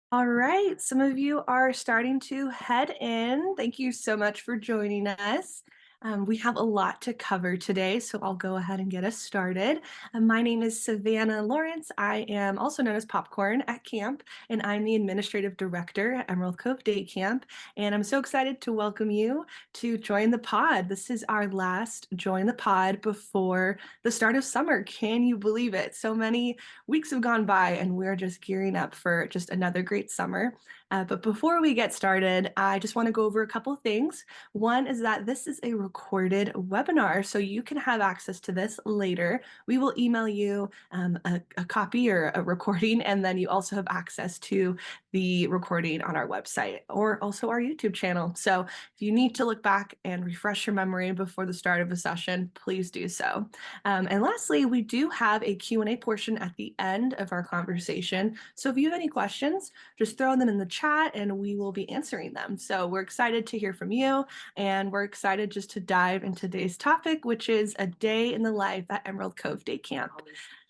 All right, some of you are starting to head in. Thank you so much for joining us. We have a lot to cover today, so I'll go ahead and get us started. My name is Savannah Lawrence. I am also known as Popcorn at camp, and I'm the administrative director at Emerald Cove Day Camp. And I'm so excited to welcome you to join the pod. This is our last Join the Pod before the start of summer. Can you believe it? So many weeks have gone by and we're just gearing up for just another great summer. But before we get started, I just want to go over a couple of things. One is that this is a recorded webinar, so you can have access to this later. We will email you a copy or a recording, and then you also have access to the recording on our website or also our YouTube channel. So if you need to look back and refresh your memory before the start of a session, please do so. And lastly, we do have a Q&A portion at the end of our conversation. So if you have any questions, just throw them in the chat and we will be answering them. So we're excited to hear from you, and we're excited just to dive into today's topic, which is a day in the life at Emerald Cove Day Camp.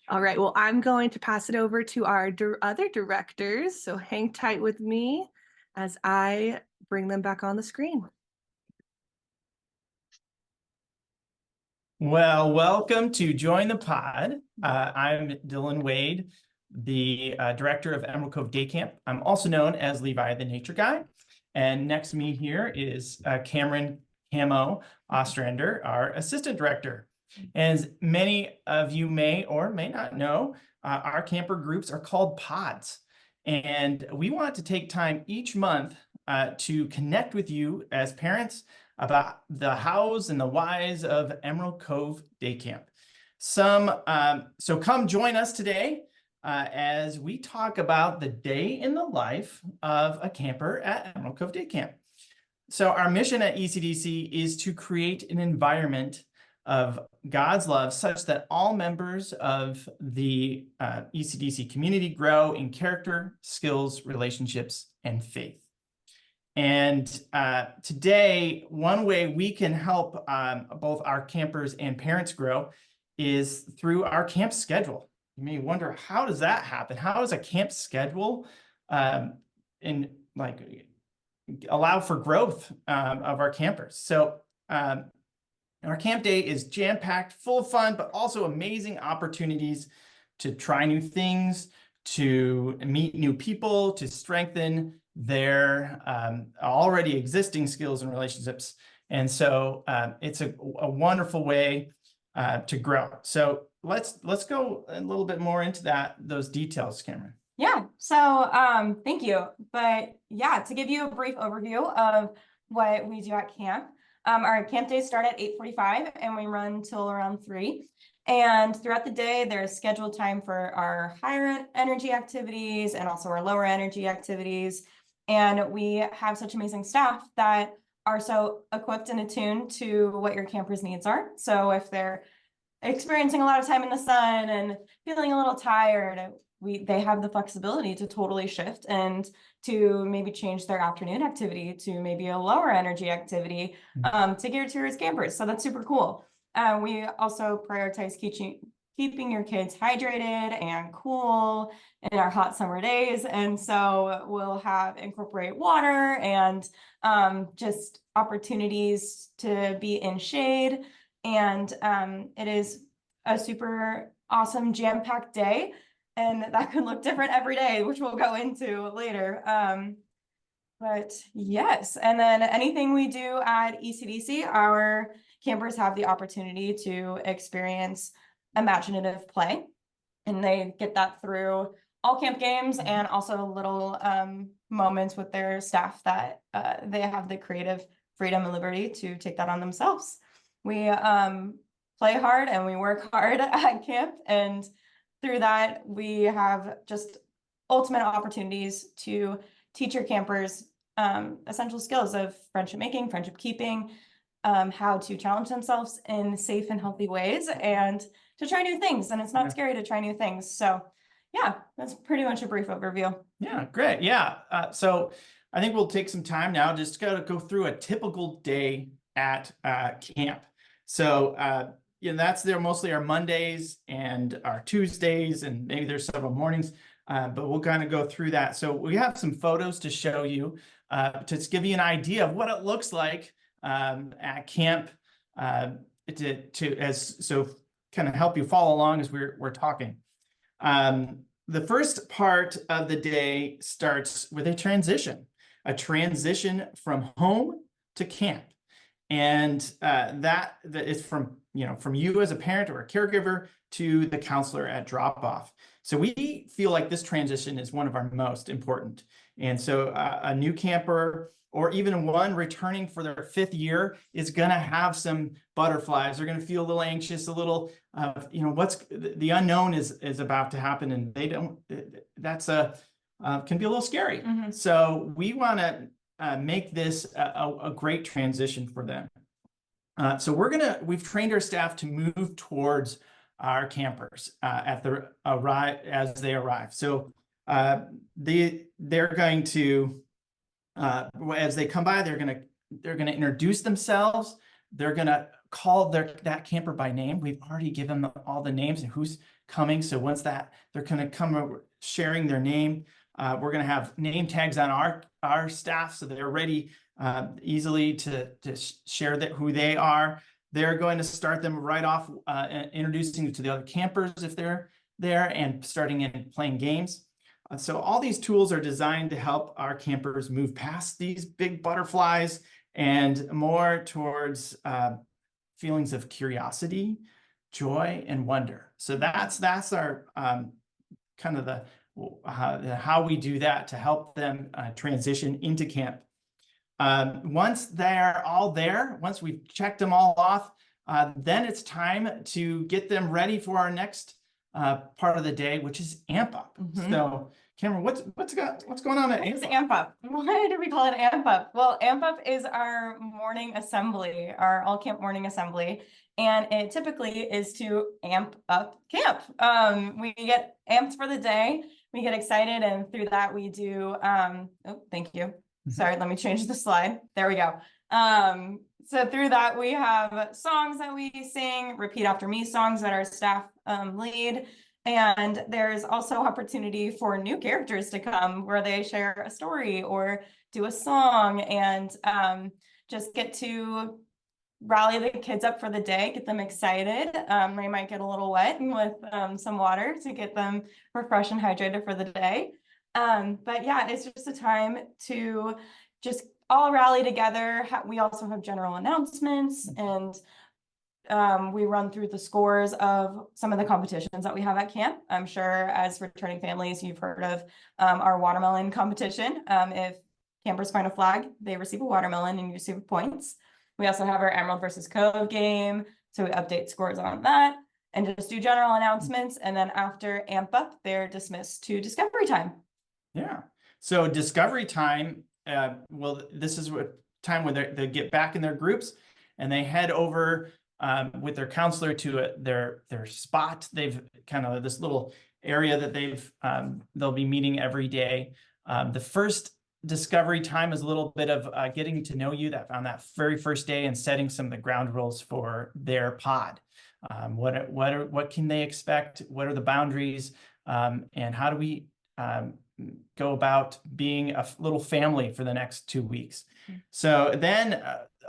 All right, well, I'm going to pass it over to our other directors. So hang tight with me as I bring them back on the screen. Well, welcome to Join the Pod. I'm Dylan Wade, the director of Emerald Cove Day Camp. I'm also known as Levi the Nature Guy. And next to me here is Cameron Camo Ostrander, our assistant director. As many of you may or may not know, our camper groups are called pods. And we want to take time each month to connect with you as parents about the hows and the whys of Emerald Cove Day Camp. So come join us today as we talk about the day in the life of a camper at Emerald Cove Day Camp. So our mission at ECDC is to create an environment of God's love such that all members of the ECDC community grow in character, skills, relationships, and faith. And today, one way we can help both our campers and parents grow is through our camp schedule. You may wonder, how does that happen? How does a camp schedule allow for growth of our campers? So our camp day is jam-packed, full of fun, but also amazing opportunities to try new things, to meet new people, to strengthen their already existing skills and relationships. And so it's a wonderful way to grow. So let's go a little bit more into those details, Cameron. Yeah, so thank you. But yeah, to give you a brief overview of what we do at camp, our camp days start at 8:45 and we run till around 3. And throughout the day, there's scheduled time for our higher energy activities and also our lower energy activities. And we have such amazing staff that are so equipped and attuned to what your campers' needs are. So if they're experiencing a lot of time in the sun and feeling a little tired, they have the flexibility to totally shift and to maybe change their afternoon activity to maybe a lower energy activity to gear to his campers. So that's super cool. We also prioritize keeping your kids hydrated and cool in our hot summer days. And so we'll incorporate water and just opportunities to be in shade. And it is a super awesome jam-packed day. And that can look different every day, which we'll go into later. But yes, and then anything we do at ECDC, our campers have the opportunity to experience imaginative play. And they get that through all camp games and also little moments with their staff that they have the creative freedom and liberty to take that on themselves. We play hard and we work hard at camp, and through that, we have just ultimate opportunities to teach your campers essential skills of friendship making, friendship keeping, how to challenge themselves in safe and healthy ways, and to try new things. And it's not scary to try new things. So yeah, that's pretty much a brief overview. Yeah, great. Yeah. So I think we'll take some time now just to go through a typical day at camp. So that's there mostly our Mondays and our Tuesdays, and maybe there's several mornings, but we'll kind of go through that. So we have some photos to show you, to just give you an idea of what it looks like at camp, so kind of help you follow along as we're talking. The first part of the day starts with a transition from home to camp. And that is from you as a parent or a caregiver to the counselor at drop off. So we feel like this transition is one of our most important. And so a new camper, or even one returning for their 5th year, is going to have some butterflies. They're going to feel a little anxious, a little, what's the unknown is about to happen, and they don't. That's can be a little scary. Mm-hmm. So we want to make this a great transition for them. So we've trained our staff to move towards our campers as they arrive. So they're going to, as they come by, they're going to introduce themselves. They're going to call that camper by name. We've already given them all the names and who's coming. So once they're going to come over sharing their name. We're going to have name tags on our staff, so they're ready easily to share who they are. They're going to start them right off, introducing you to the other campers if they're there, and starting in playing games. So all these tools are designed to help our campers move past these big butterflies and more towards feelings of curiosity, joy, and wonder. So that's our kind of the how we do that to help them transition into camp. Once they're all there, once we've checked them all off, then it's time to get them ready for our next part of the day, which is amp up. Mm-hmm. So Cameron, what's going on at amp up? Amp up? Why did we call it amp up? Well, amp up is our morning assembly, our all camp morning assembly. And it typically is to amp up camp. We get amped for the day. We get excited, and through that we do, oh, thank you. Sorry, let me change the slide. There we go. So through that we have songs that we sing, repeat after me songs that our staff lead. And there's also opportunity for new characters to come where they share a story or do a song, and just get to rally the kids up for the day, get them excited. They might get a little wet with some water to get them refreshed and hydrated for the day. But yeah, it's just a time to just all rally together. We also have general announcements, and we run through the scores of some of the competitions that we have at camp. I'm sure as returning families, you've heard of our watermelon competition. If campers find a flag, they receive a watermelon and you receive points. We also have our Emerald versus Cove game, so we update scores on that and just do general announcements. And then after amp up, they're dismissed to discovery time. Yeah. So discovery time, well, this is what time when they get back in their groups and they head over with their counselor to their spot. They've kind of this little area that they'll be meeting every day. The first discovery time is a little bit of getting to know you on that very first day and setting some of the ground rules for their pod. What can they expect? What are the boundaries? And how do we go about being a little family for the next 2 weeks? So then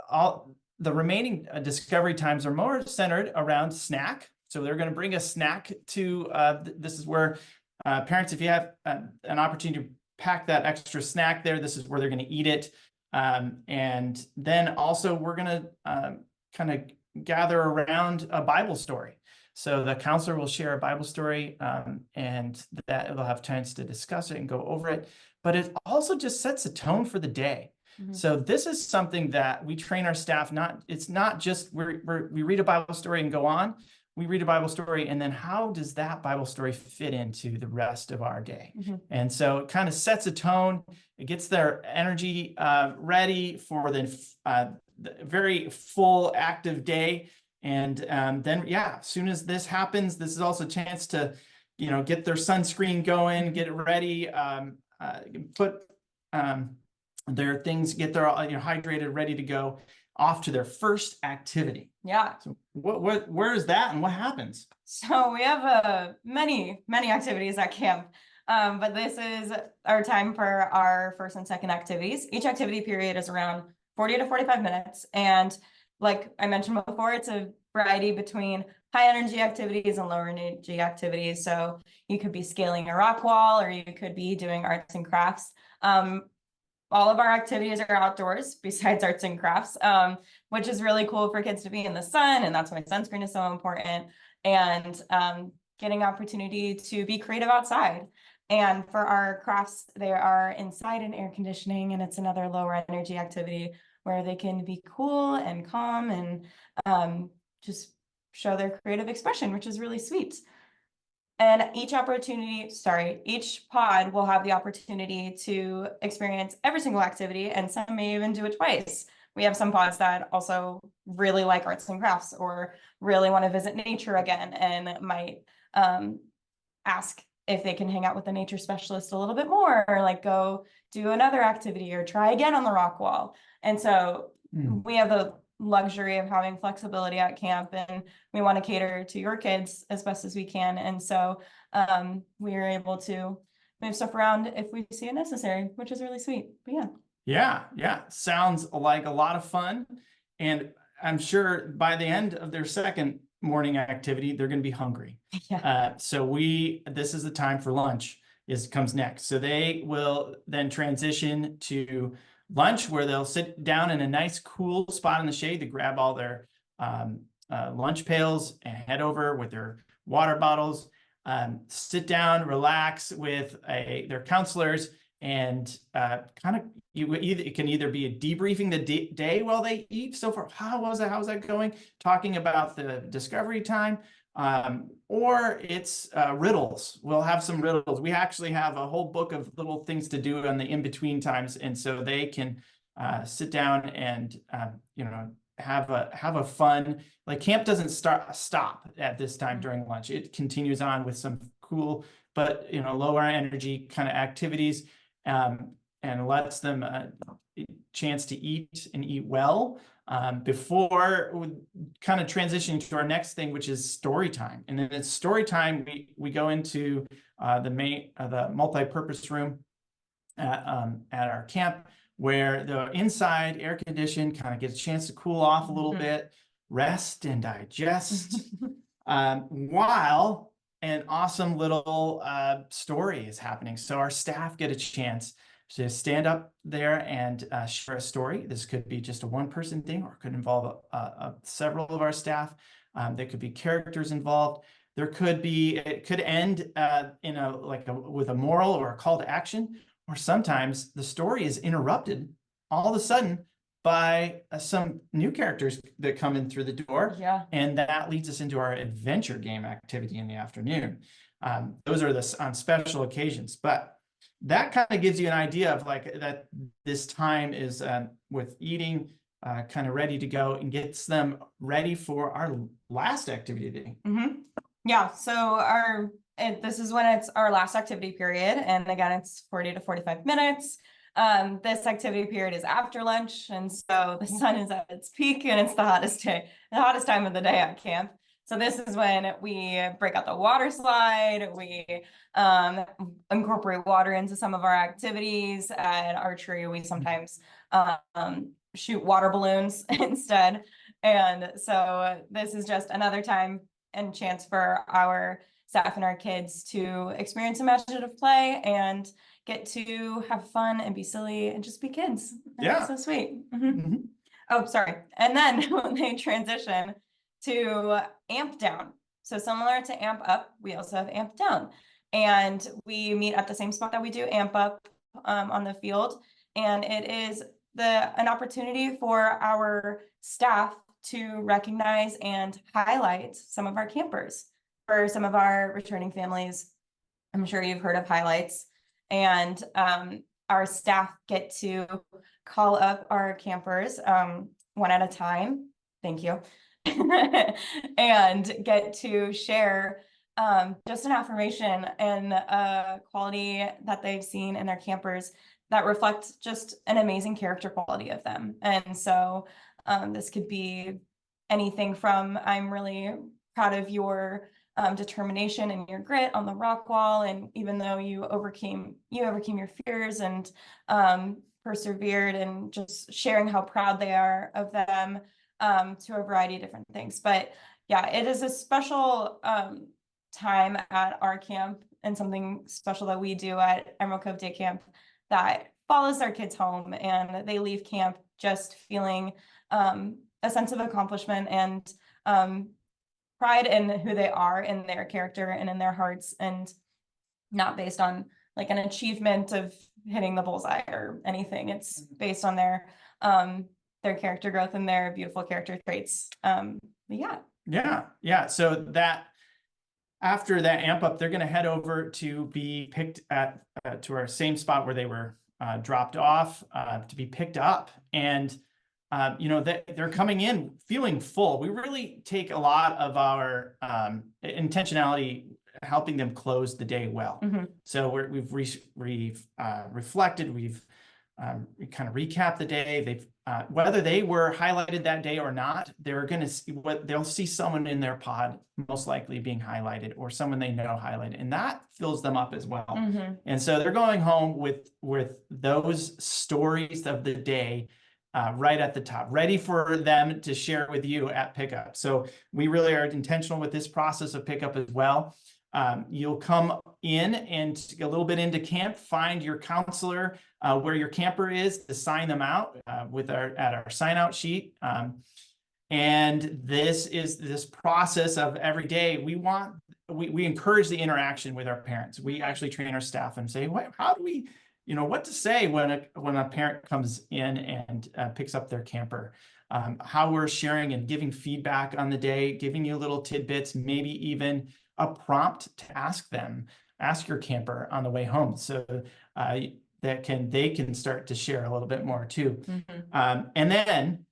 all the remaining discovery times are more centered around snack. So they're going to bring a snack to, this is where parents, if you have an opportunity to pack that extra snack there, this is where they're going to eat it. And then also we're going to kind of gather around a Bible story. So the counselor will share a Bible story, and that they'll have chance to discuss it and go over it. But it also just sets a tone for the day. Mm-hmm. So this is something that we train our staff. It's not just we read a Bible story and go on. We read a Bible story, and then how does that Bible story fit into the rest of our day? Mm-hmm. And so it kind of sets a tone. It gets their energy ready for the very full, active day. And then, yeah, as soon as this happens, this is also a chance to, get their sunscreen going, get it ready, put their things, get their hydrated, ready to go. off to their first activity. Yeah. So where is that and what happens? So we have many activities at camp, but this is our time for our first and second activities. Each activity period is around 40 to 45 minutes. And like I mentioned before, it's a variety between high energy activities and lower energy activities. So you could be scaling a rock wall, or you could be doing arts and crafts. All of our activities are outdoors besides arts and crafts, which is really cool for kids to be in the sun. And that's why sunscreen is so important. And getting opportunity to be creative outside. And for our crafts, they are inside in air conditioning, and it's another lower energy activity where they can be cool and calm and just show their creative expression, which is really sweet. And each pod will have the opportunity to experience every single activity, and some may even do it twice. We have some pods that also really like arts and crafts or really want to visit nature again and might ask if they can hang out with the nature specialist a little bit more, or like go do another activity or try again on the rock wall. And so we have the luxury of having flexibility at camp, and we want to cater to your kids as best as we can. And so we are able to move stuff around if we see it necessary, which is really sweet. But Yeah. Sounds like a lot of fun. And I'm sure by the end of their second morning activity, they're going to be hungry. Yeah. So this is the time for lunch comes next. So they will then transition to lunch, where they'll sit down in a nice cool spot in the shade to grab all their lunch pails and head over with their water bottles, sit down, relax with their counselors, and it can either be a debriefing the day while they eat. So far, how's that going? Talking about the discovery time, or it's riddles. We'll have some riddles. We actually have a whole book of little things to do on the in-between times, and so they can sit down and have a fun. Like, camp doesn't stop at this time during lunch. It continues on with some cool but lower energy kind of activities, and lets them a chance to eat and eat well before kind of transitioning to our next thing, which is story time. And then it's story time. We go into the multi-purpose room at our camp, where the inside air conditioned kind of gets a chance to cool off a little bit, rest and digest, while an awesome little story is happening. So our staff get a chance to stand up there and share a story. This could be just a one-person thing, or it could involve several of our staff. There could be characters involved. It could end with a moral or a call to action, or sometimes the story is interrupted all of a sudden by some new characters that come in through the door. Yeah. And that leads us into our adventure game activity in the afternoon. Those are on special occasions, but that kind of gives you an idea of that this time is with eating kind of ready to go, and gets them ready for our last activity today. Yeah. So this is when it's our last activity period. And again, it's 40 to 45 minutes. This activity period is after lunch, and so the sun is at its peak, and it's the hottest time of the day at camp. So this is when we break out the water slide. We incorporate water into some of our activities. At archery, we sometimes shoot water balloons instead. And so this is just another time and chance for our staff and our kids to experience imaginative play and get to have fun and be silly and just be kids. Yeah. So sweet. Oh, sorry. And then when they transition to amp down. So similar to amp up, we also have amp down. And we meet at the same spot that we do amp up on the field. And it is an opportunity for our staff to recognize and highlight some of our campers. For some of our returning families, I'm sure you've heard of highlights. And our staff get to call up our campers one at a time. Thank you. And get to share just an affirmation and a quality that they've seen in their campers that reflect just an amazing character quality of them. And so This could be anything from, I'm really proud of your determination and your grit on the rock wall, and even though you overcame your fears and persevered, and just sharing how proud they are of them, to a variety of different things. But yeah, it is a special time at our camp, and something special that we do at Emerald Cove Day Camp that follows our kids home, and they leave camp just feeling a sense of accomplishment and pride in who they are, in their character and in their hearts, and not based on like an achievement of hitting the bullseye or anything. It's based on their character growth and their beautiful character traits. Yeah. So that after that amp up, they're going to head over to be picked at to our same spot where they were dropped off to be picked up. And they're coming in feeling full. We really take a lot of our intentionality helping them close the day well. So we've reflected, we've kind of recapped the day. They've whether they were highlighted that day or not, they'll see someone in their pod most likely being highlighted, or someone they know highlighted, and that fills them up as well. And so they're going home with those stories of the day right at the top, ready for them to share with you at pickup. So we really are intentional with this process of pickup as well. You'll come in and a little bit into camp, find your counselor where your camper is, to sign them out at our sign out sheet. And this is this process of every day. We encourage the interaction with our parents. We actually train our staff and say, how do we, what to say when a parent comes in and picks up their camper, how we're sharing and giving feedback on the day, giving you little tidbits, maybe even a prompt to ask your camper on the way home, so they can start to share a little bit more too. And then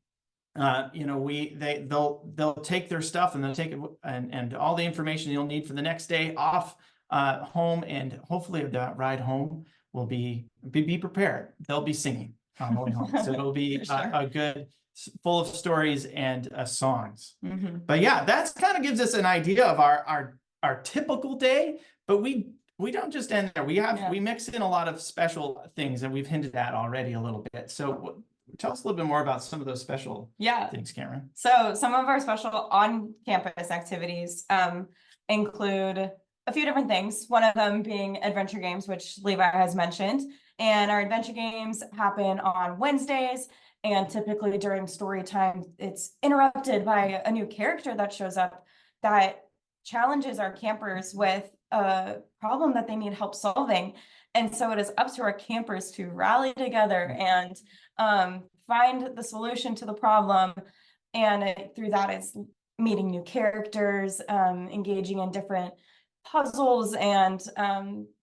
they'll take their stuff, and they'll take it and all the information you'll need for the next day off home, and hopefully that ride home will be prepared. They'll be singing on the way home, so it'll be a good, full of stories and songs. But yeah, that's kind of gives us an idea of our typical day. But we don't just end there. We mix in a lot of special things, and we've hinted at already a little bit. So tell us a little bit more about some of those special things, Cameron. So some of our special on-campus activities include a few different things. One of them being adventure games, which Levi has mentioned. And our adventure games happen on Wednesdays. And typically during story time, it's interrupted by a new character that shows up that challenges our campers with a problem that they need help solving. And so it is up to our campers to rally together and find the solution to the problem. And through that, it's meeting new characters, engaging in different puzzles and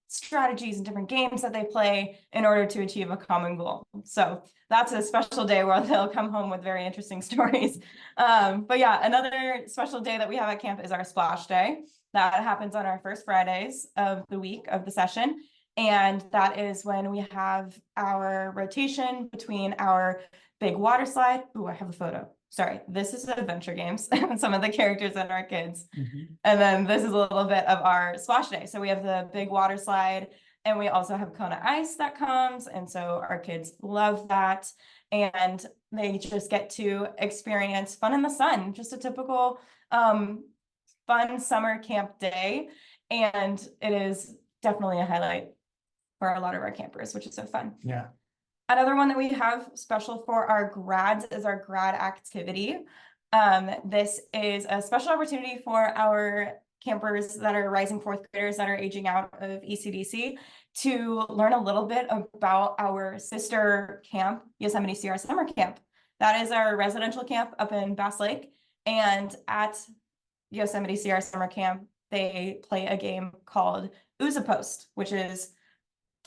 strategies and different games that they play in order to achieve a common goal. So that's a special day where they'll come home with very interesting stories. But yeah, another special day that we have at camp is our splash day. That happens on our first Fridays of the week of the session. And that is when we have our rotation between our big water slide. Ooh, I have a photo. Sorry, this is adventure games, some of the characters and our kids. And then this is a little bit of our splash day. So we have the big water slide, and we also have Kona Ice that comes. And so our kids love that. And they just get to experience fun in the sun, just a typical fun summer camp day. And it is definitely a highlight for a lot of our campers, which is so fun. Yeah. Another one that we have special for our grads is our grad activity. This is a special opportunity for our campers that are rising fourth graders that are aging out of ECDC to learn a little bit about our sister camp, Yosemite Sierra Summer Camp. That is our residential camp up in Bass Lake. And at Yosemite Sierra Summer Camp, they play a game called Ooza Post, which is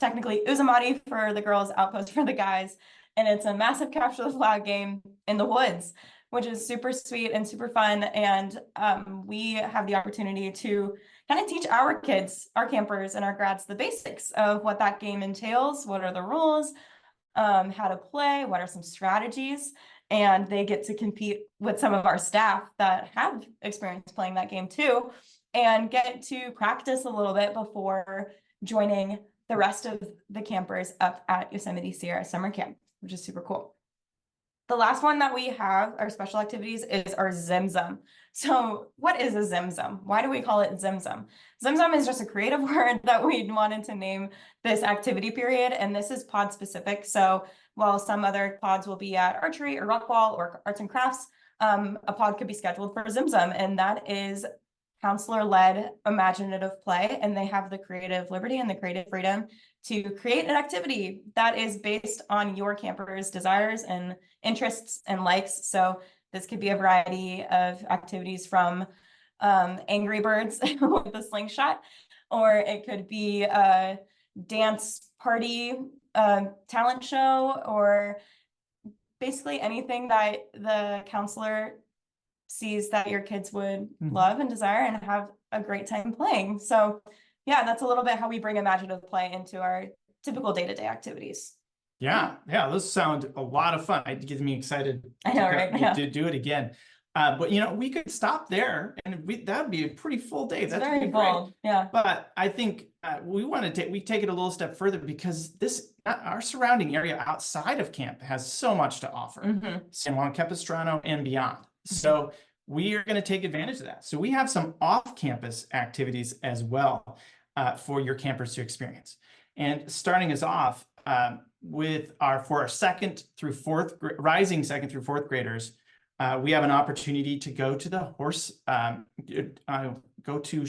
technically Uzumati for the girls, Outpost for the guys. And it's a massive capture the flag game in the woods, which is super sweet and super fun. And we have the opportunity to kind of teach our kids, our campers and our grads, the basics of what that game entails, what are the rules, how to play, what are some strategies. and they get to compete with some of our staff that have experience playing that game too, and get to practice a little bit before joining the rest of the campers up at Yosemite Sierra Summer Camp, which is super cool. The last one that we have, our special activities, is our Zimzum. So what is a Zimzum? Why do we call it Zimzum? Zimzum is just a creative word that we wanted to name this activity period, and this is pod specific. So while some other pods will be at archery or rock wall or arts and crafts, a pod could be scheduled for Zimzum, and that is counselor-led imaginative play, and they have the creative liberty and the creative freedom to create an activity that is based on your camper's desires and interests and likes. So this could be a variety of activities from Angry Birds with a slingshot, or it could be a dance party, talent show, or basically anything that the counselor sees that your kids would love and desire and have a great time playing. So yeah, that's a little bit how we bring imaginative play into our typical day-to-day activities. Yeah, those sound a lot of fun. It gets me excited I know, right? Yeah. to do it again. But you know, we could stop there, and that would be a pretty full day. It's That's very great. full. Yeah. But I think we take it a little step further, because our surrounding area outside of camp has so much to offer. San Juan Capistrano and beyond. So we are going to take advantage of that. So we have some off-campus activities as well for your campers to experience. And starting us off for our rising second through fourth graders, we have an opportunity to go to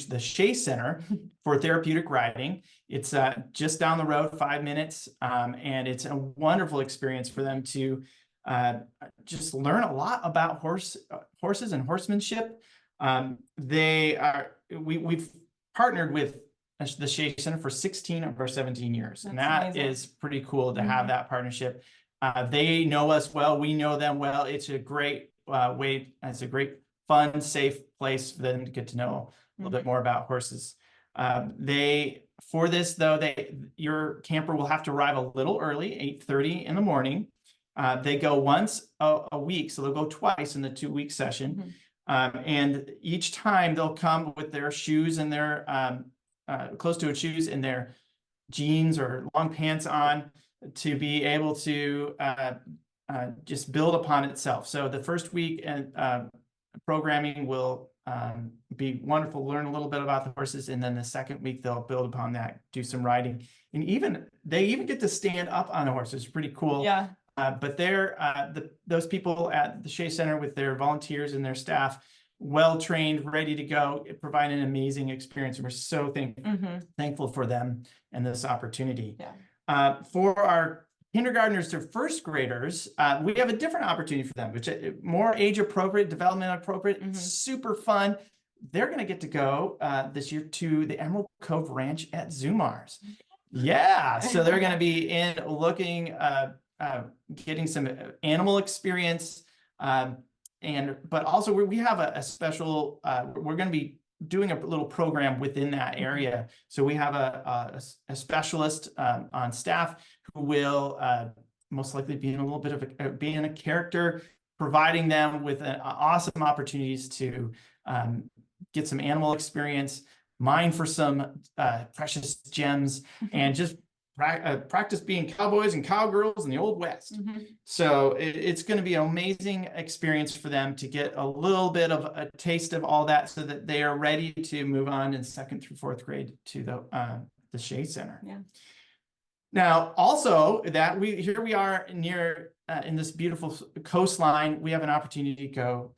the Shea Center for therapeutic riding. It's just down the road, 5 minutes, and it's a wonderful experience for them to just learn a lot about horses and horsemanship. We've partnered with the Shea Center for 16 of our 17 years. That's and that amazing. is pretty cool to have that partnership. They know us well, we know them well. It's a great it's a great, fun, safe place for them to get to know a little bit more about horses. For this though, your camper will have to arrive a little early, 8:30 in the morning. They go once a week, so they'll go twice in the 2-week session. And each time they'll come with their shoes and their closed-toed shoes and their jeans or long pants on to be able to just build upon itself. So the first week programming will be wonderful, learn a little bit about the horses, and then the second week they'll build upon that, do some riding, and they even get to stand up on a horse. It's pretty cool. Yeah. But those people at the Shea Center with their volunteers and their staff, well trained, ready to go, provide an amazing experience. And we're so thankful for them and this opportunity. Yeah. For our kindergartners to first graders, we have a different opportunity for them, which is more age appropriate, development appropriate, super fun. They're going to get to go this year to the Emerald Cove Ranch at Zumars. Yeah, so they're going to be getting some animal experience, but also we have a special. We're going to be doing a little program within that area. So we have a specialist on staff who will most likely be in a little bit of being a character, providing them with awesome opportunities to get some animal experience, mine for some precious gems, and just practice being cowboys and cowgirls in the Old West. So it's going to be an amazing experience for them to get a little bit of a taste of all that, so that they are ready to move on in second through fourth grade to the Shea Center. Yeah. Now, also here we are near in this beautiful coastline. We have an opportunity to go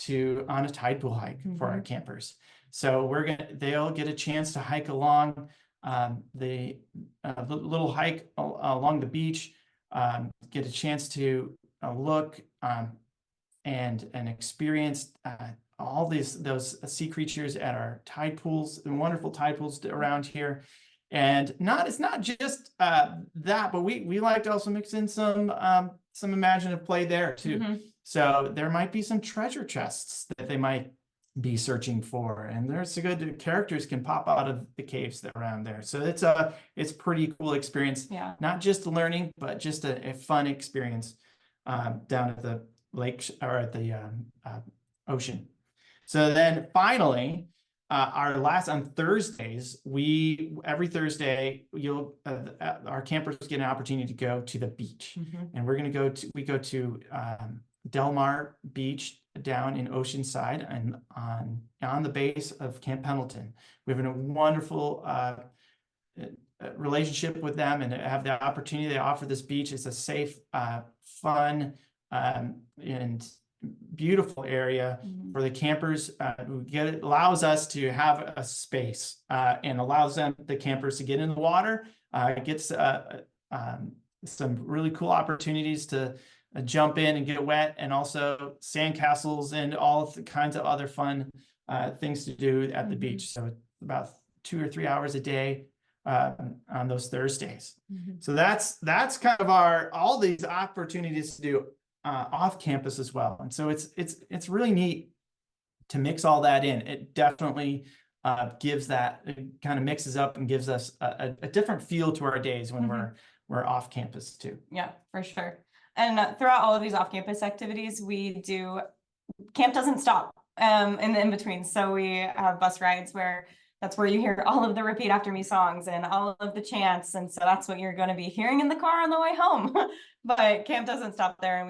on a tide pool hike for our campers. So they'll get a chance to hike along the little hike along the beach, get a chance to look and experience all those sea creatures at our tide pools, and wonderful tide pools around here. And it's not just that, but we like to also mix in some imaginative play there too. So there might be some treasure chests that they might be searching for, and there's a good characters can pop out of the caves that are around there. So it's pretty cool experience. Yeah. Not just learning, but just a fun experience down at lake or at the ocean. So then finally, our last on Thursdays, every Thursday our campers get an opportunity to go to the beach, and we go to Del Mar Beach down in Oceanside and on the base of Camp Pendleton. We have a wonderful relationship with them and have the opportunity. They offer this beach. It's a safe, fun, and beautiful area for the campers. It allows us to have a space and allows the campers to get in the water. Gets some really cool opportunities to jump in and get wet, and also sand castles and all the kinds of other fun things to do at the beach. So about 2 or 3 hours a day on those Thursdays. So that's kind of all these opportunities to do off campus as well. And so it's really neat to mix all that in. It definitely gives that, it kind of mixes up and gives us a different feel to our days when we're off campus too. Yeah, for sure. And throughout all of these off-campus activities, camp doesn't stop in the in-between. So we have bus rides that's where you hear all of the repeat after me songs and all of the chants. And so that's what you're going to be hearing in the car on the way home. But camp doesn't stop there. And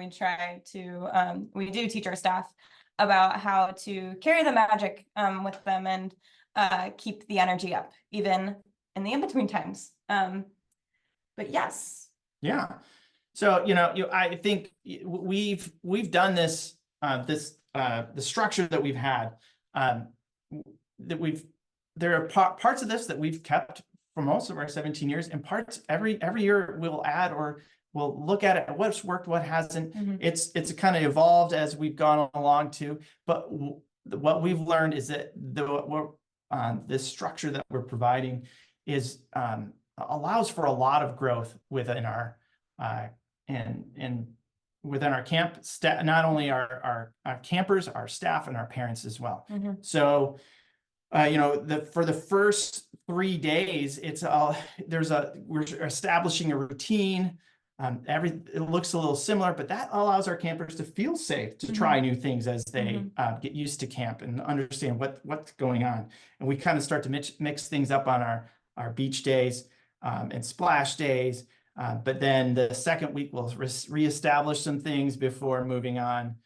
we do teach our staff about how to carry the magic with them and keep the energy up, even in the in-between times. But yes. Yeah. So, I think we've done this, the structure that we've had, there are parts of this that we've kept for most of our 17 years, and parts every year we'll add, or we'll look at it, what's worked, what hasn't. It's kind of evolved as we've gone along too. But what we've learned is that this structure that we're providing allows for a lot of growth within our within our camp staff, not only our campers, our staff, and our parents as well. So, for the first 3 days, we're establishing a routine. It looks a little similar, but that allows our campers to feel safe to try new things as they get used to camp and understand what's going on. And we kind of start to mix things up on our beach days and splash days. But then the second week we'll reestablish some things before moving on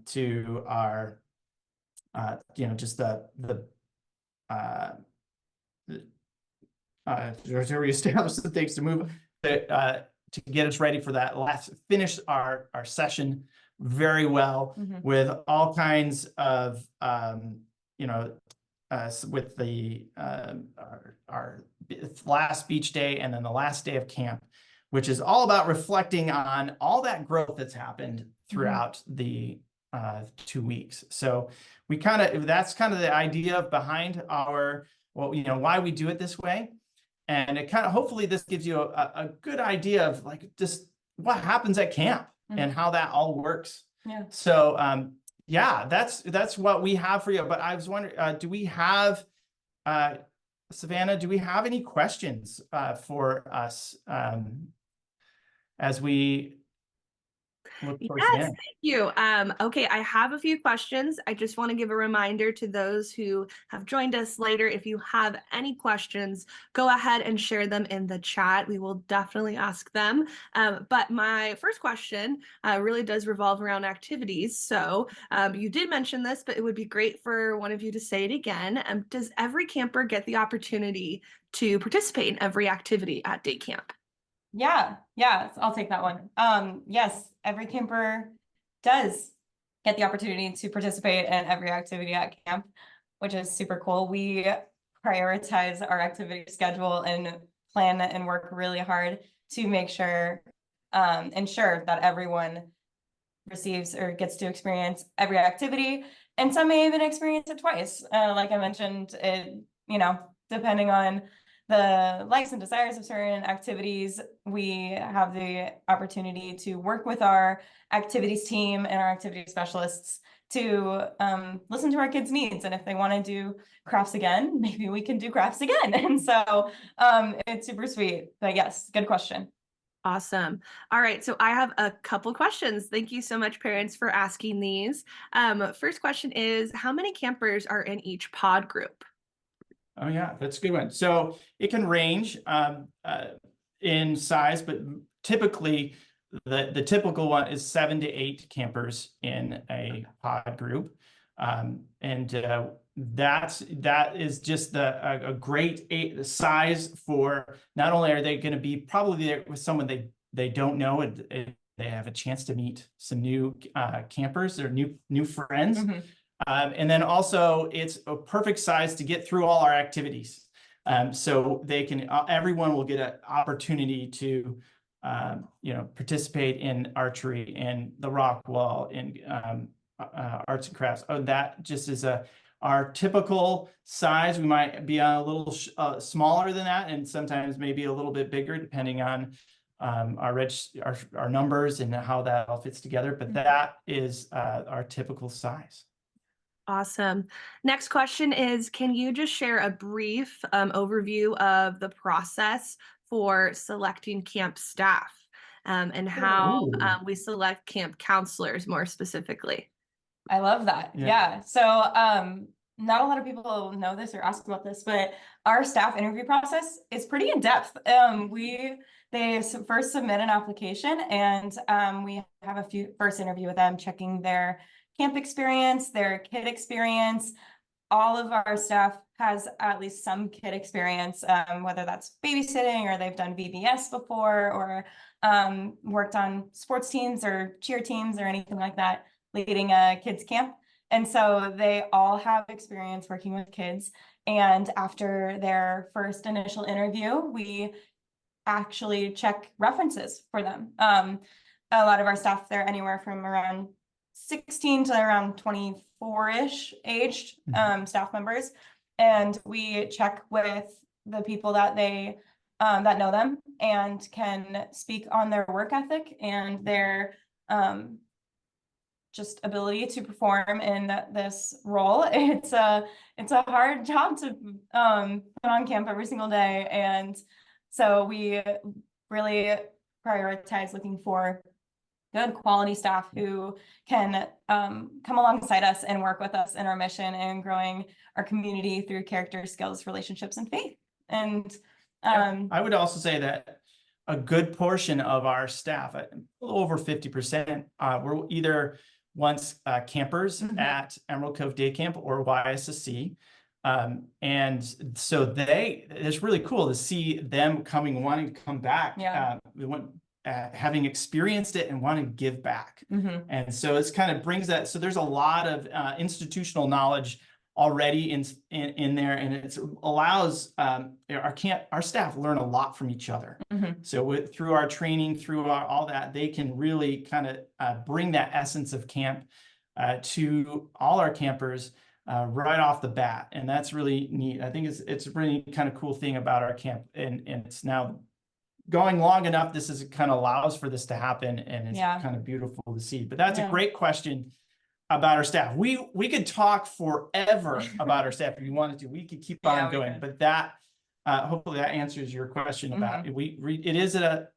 to our just to reestablish the things to move to get us ready for that finish our session very well with all kinds of with the our last beach day and then the last day of camp, which is all about reflecting on all that growth that's happened throughout the 2 weeks. So that's kind of the idea behind why we do it this way. And it kind of, hopefully this gives you a good idea of just what happens at camp and how that all works. Yeah. So, that's what we have for you. But I was wondering, Savannah, do we have any questions for us as we look towards the end? Thank you. Okay, I have a few questions. I just want to give a reminder to those who have joined us later. If you have any questions, go ahead and share them in the chat. We will definitely ask them. But my first question really does revolve around activities. So you did mention this, but it would be great for one of you to say it again. Does every camper get the opportunity to participate in every activity at day camp? Yeah, I'll take that one. Yes, every camper does get the opportunity to participate in every activity at camp, which is super cool. We prioritize our activity schedule and plan and work really hard to ensure that everyone receives or gets to experience every activity, and some may even experience it twice. Like I mentioned, depending on the likes and desires of certain activities, we have the opportunity to work with our activities team and our activity specialists to listen to our kids' needs. And if they want to do crafts again, maybe we can do crafts again. And so it's super sweet. But yes, good question. Awesome. All right, so I have a couple questions. Thank you so much, parents, for asking these. First question is, how many campers are in each pod group? Oh yeah, that's a good one. So it can range in size, but typically the typical one is 7 to 8 campers in a pod group. And that is just a great size for, not only are they going to be probably there with someone they don't know, and they have a chance to meet some new campers or new friends. Mhm. And then also it's a perfect size to get through all our activities. So they can, everyone will get an opportunity to, participate in archery and the rock wall and arts and crafts. Oh, that just is our typical size. We might be a little smaller than that, and sometimes maybe a little bit bigger, depending on our numbers and how that all fits together. But that is our typical size. Awesome. Next question is, can you just share a brief overview of the process for selecting camp staff and how we select camp counselors more specifically? I love that. Yeah. Yeah. So, not a lot of people know this or ask about this, but our staff interview process is pretty in depth. They first submit an application, and we have a first interview with them, checking their camp experience, their kid experience. All of our staff has at least some kid experience, whether that's babysitting or they've done VBS before, or worked on sports teams or cheer teams or anything like that, leading a kids camp. And so they all have experience working with kids. And after their first initial interview, we actually check references for them. A lot of our staff, they're anywhere from around 16 to around 24-ish aged staff members. And we check with the people that that know them and can speak on their work ethic and their just ability to perform in this role. It's a hard job to put on camp every single day. And so we really prioritize looking for good quality staff who can come alongside us and work with us in our mission and growing our community through character, skills, relationships, and faith. And I would also say that a good portion of our staff, a little over 50%, were either once campers at Emerald Cove Day Camp or YSSC. And so it's really cool to see them wanting to come back. Having experienced it and wanting to give back. And so it's kind of brings that. So there's a lot of institutional knowledge already in there, and it allows our staff learn a lot from each other. So through our training, through all that, they can really kind of bring that essence of camp to all our campers right off the bat, and that's really neat. I think it's a really kind of cool thing about our camp, and it's now going long enough. This is kind of allows for this to happen, and it's kind of beautiful to see. But that's a great question about our staff. We could talk forever about our staff if you wanted to. We could keep on going, but that hopefully that answers your question about it. It is a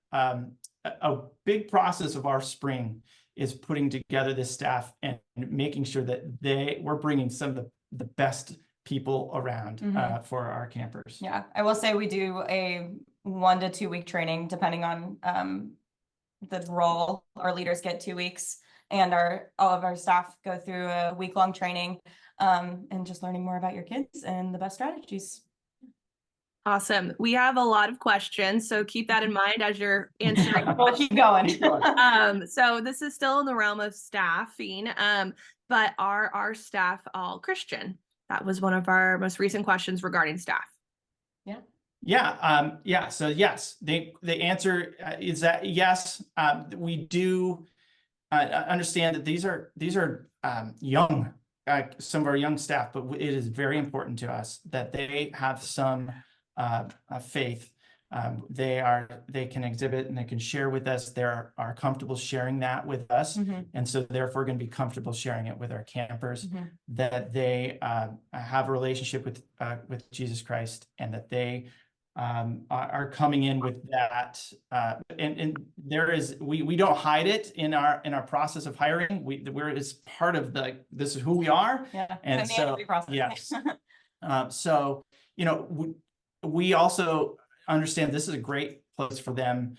big process of our spring is putting together this staff and making sure that we're bringing some of the best people around for our campers. Yeah, I will say we do a 1 to 2 week training depending on the role. Our leaders get 2 weeks, and all of our staff go through a week-long training and just learning more about your kids and the best strategies. Awesome. We have a lot of questions, so keep that in mind as you're answering. We'll keep going. So this is still in the realm of staffing, but are our staff all Christian? That was one of our most recent questions regarding staff. So yes, the answer is that yes. We do understand that these are young, some of our young staff, but it is very important to us that they have some faith. They can exhibit and they can share with us. They are comfortable sharing that with us, and so therefore going to be comfortable sharing it with our campers. That they have a relationship with Jesus Christ, and that they are coming in with that. And we don't hide it in our process of hiring. It's part of this is who we are. Yeah. And It's in the so, interview process. yes. So, we also understand this is a great place for them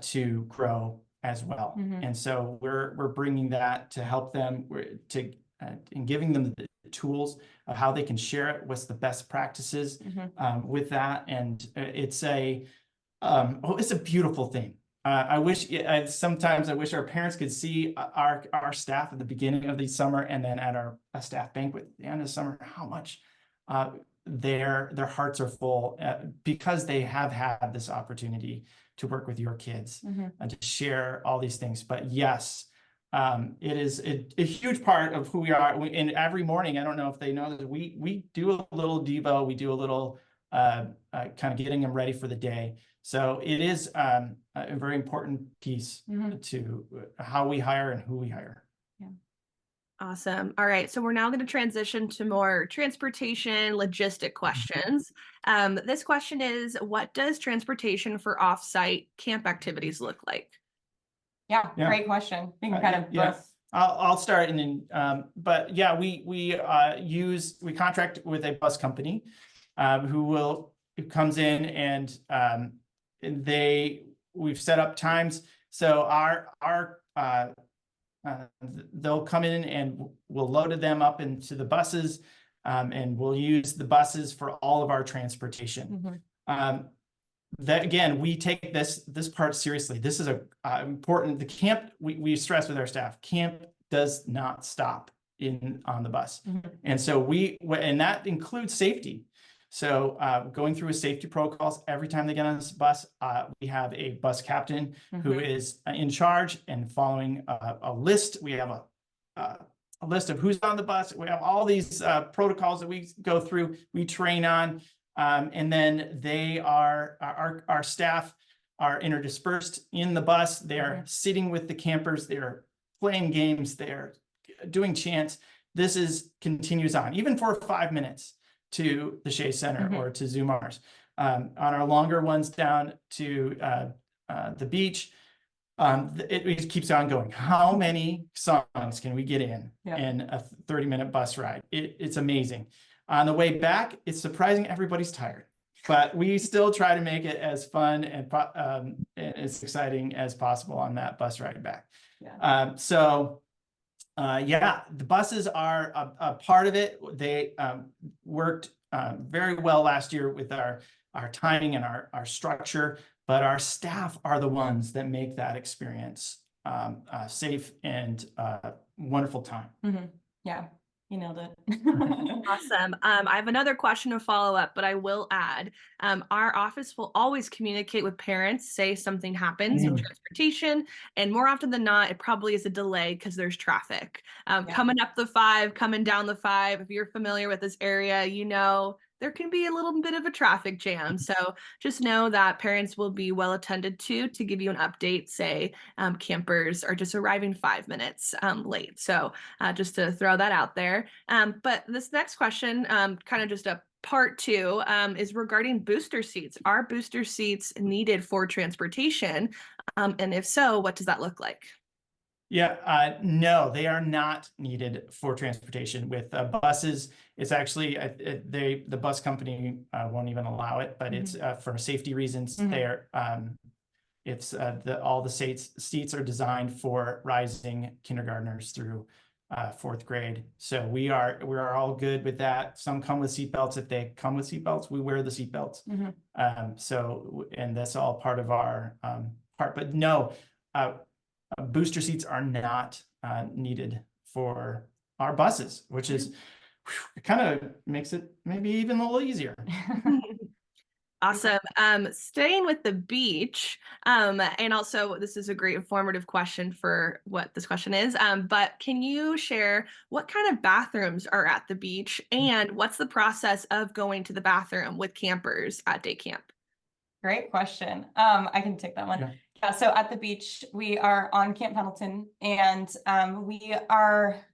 to grow as well. And so we're bringing that to help them and giving them the tools of how they can share it, what's the best practices with that. And it's a beautiful thing. Sometimes I wish our parents could see our staff at the beginning of the summer and then at our staff banquet at the end of the summer, how much their hearts are full because they have had this opportunity to work with your kids and to share all these things. But yes, it is a huge part of who we are. And every morning, I don't know if they know that we do a little Devo, we do a little kind of getting them ready for the day. So it is a very important piece to how we hire and who we hire. Awesome. All right. So we're now going to transition to more transportation logistic questions. This question is, what does transportation for offsite camp activities look like? Yeah, great question. You can kind of both. I'll start and then, but yeah, we contract with a bus company who comes in and we've set up times. So they'll come in and we'll load them up into the buses, and we'll use the buses for all of our transportation. That again, we take this part seriously. This is important. The camp, we stress with our staff, camp does not stop on the bus. And so and that includes safety. So going through safety protocols every time they get on this bus, we have a bus captain who is in charge and following a list. We have a list of who's on the bus. We have all these protocols that we go through, we train on, and then our staff are interdispersed in the bus. They're sitting with the campers, they're playing games, they're doing chants. This continues on, even for 5 minutes, to the Shea Center or to Zumars. On our longer ones down to the beach, it keeps on going. How many songs can we get in a 30-minute bus ride? It's amazing. On the way back, it's surprising everybody's tired, but we still try to make it as fun and as exciting as possible on that bus ride back. The buses are a part of it. They worked very well last year with our timing and our structure, but our staff are the ones that make that experience safe and wonderful time. Yeah, you nailed it. Awesome. I have another question to follow up, but I will add, our office will always communicate with parents, say something happens in transportation, and more often than not, it probably is a delay because there's traffic. Coming up the 5, coming down the 5, if you're familiar with this area, there can be a little bit of a traffic jam. So just know that parents will be well attended to give you an update, say campers are just arriving 5 minutes late. So just to throw that out there. But this next question, kind of just a part 2, is regarding booster seats. Are booster seats needed for transportation? And if so, what does that look like? Yeah, no, they are not needed for transportation. With buses, it's actually the bus company won't even allow it, but it's for safety reasons. All the seats are designed for rising kindergartners through 4th grade. So we're all good with that. Some come with seatbelts. If they come with seatbelts, we wear the seatbelts. And that's all part of our part. But no. Booster seats are not needed for our buses, which is kind of makes it maybe even a little easier. Awesome. Staying with the beach, and also this is a great informative question for what this question is, but can you share what kind of bathrooms are at the beach and what's the process of going to the bathroom with campers at day camp? Great question. I can take that one. Yeah, so at the beach, we are on Camp Pendleton, and we are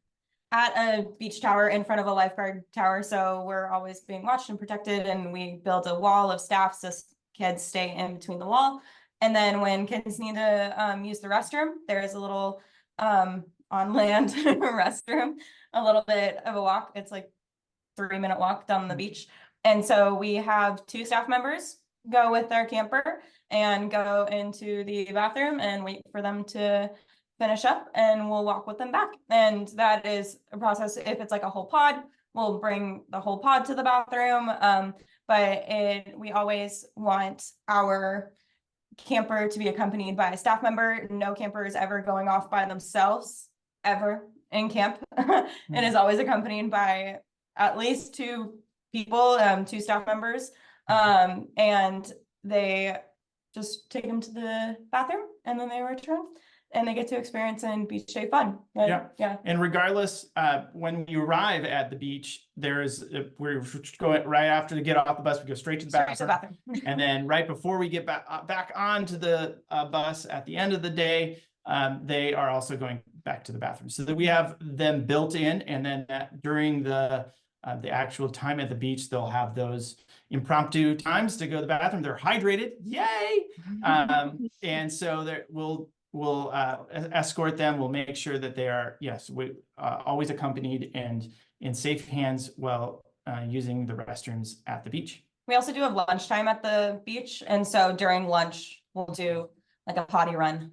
at a beach tower in front of a lifeguard tower. So we're always being watched and protected. And we build a wall of staff so kids stay in between the wall. And then when kids need to use the restroom, there is a little on land restroom, a little bit of a walk. It's like 3-minute walk down the beach. And so we have 2 staff members go with their camper and go into the bathroom and wait for them to finish up, and we'll walk with them back. And that is a process. If it's like a whole pod, we'll bring the whole pod to the bathroom. But we always want our camper to be accompanied by a staff member. No camper is ever going off by themselves ever in camp. It is always accompanied by at least 2 people, 2 staff members. And they just take them to the bathroom and then they return and they get to experience and beach day fun. But, yeah. And regardless, when you arrive at the beach, we're going right after to get off the bus, we go straight to the bathroom. And then right before we get back onto the bus at the end of the day, they are also going back to the bathroom, so that we have them built in. And then during the actual time at the beach, they'll have those impromptu times to go to the bathroom. They're hydrated, yay! And so we'll escort them. We'll make sure that they are, always accompanied and in safe hands while using the restrooms at the beach. We also do have lunchtime at the beach, and so during lunch we'll do like a potty run,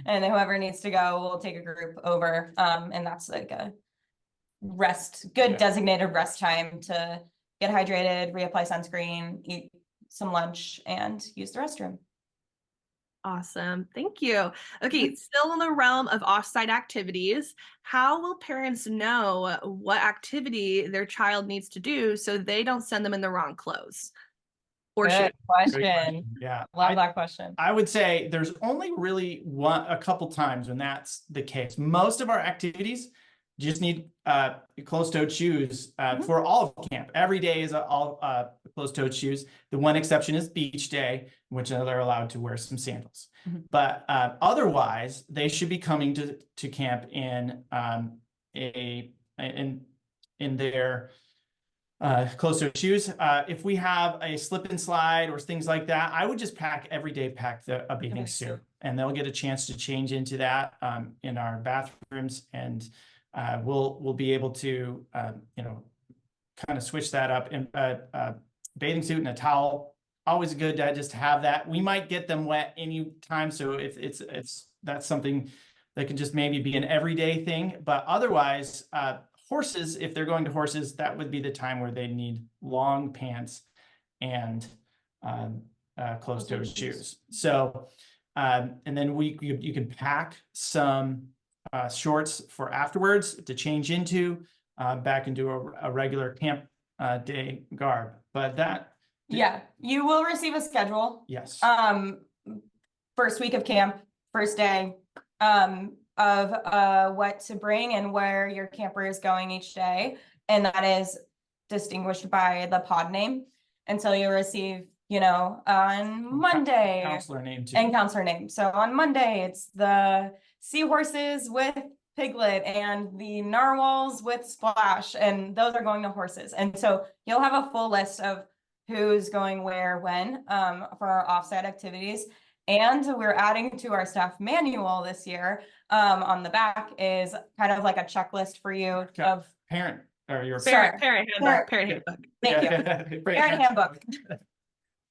and whoever needs to go, we'll take a group over, and that's like a designated rest time to get hydrated, reapply sunscreen, eat some lunch, and use the restroom. Awesome. Thank you. Okay, still in the realm of offsite activities, how will parents know what activity their child needs to do so they don't send them in the wrong clothes? Or Good question. Yeah. Love that question. I would say there's only really a couple times when that's the case. Most of our activities just need closed-toed shoes for all of camp. Every day is all closed-toed shoes. The one exception is beach day, which they're allowed to wear some sandals. But otherwise, they should be coming to camp in their closed-toed shoes. If we have a slip and slide or things like that, I would just pack a bathing suit, and they'll get a chance to change into that in our bathrooms, and we'll be able to kind of switch that up. In bathing suit and a towel, always good to just have that. We might get them wet anytime, so if that's something that can just maybe be an everyday thing. But otherwise, horses, if they're going to horses, that would be the time where they need long pants and closed-toed shoes. So and then you can pack some shorts for afterwards to change into back into a regular camp day garb. But you will receive a schedule. Yes. First week of camp, first day, of what to bring and where your camper is going each day, and that is distinguished by the pod name. And so you'll receive, on Monday, counselor name too. And counselor name. So on Monday, it's the seahorses with Piglet and the narwhals with Splash, and those are going to horses. And so you'll have a full list of who's going where, when, for our offsite activities. And we're adding to our staff manual this year. On the back is kind of like a checklist for you of parent handbook. Parent handbook. Thank you. Parent handbook.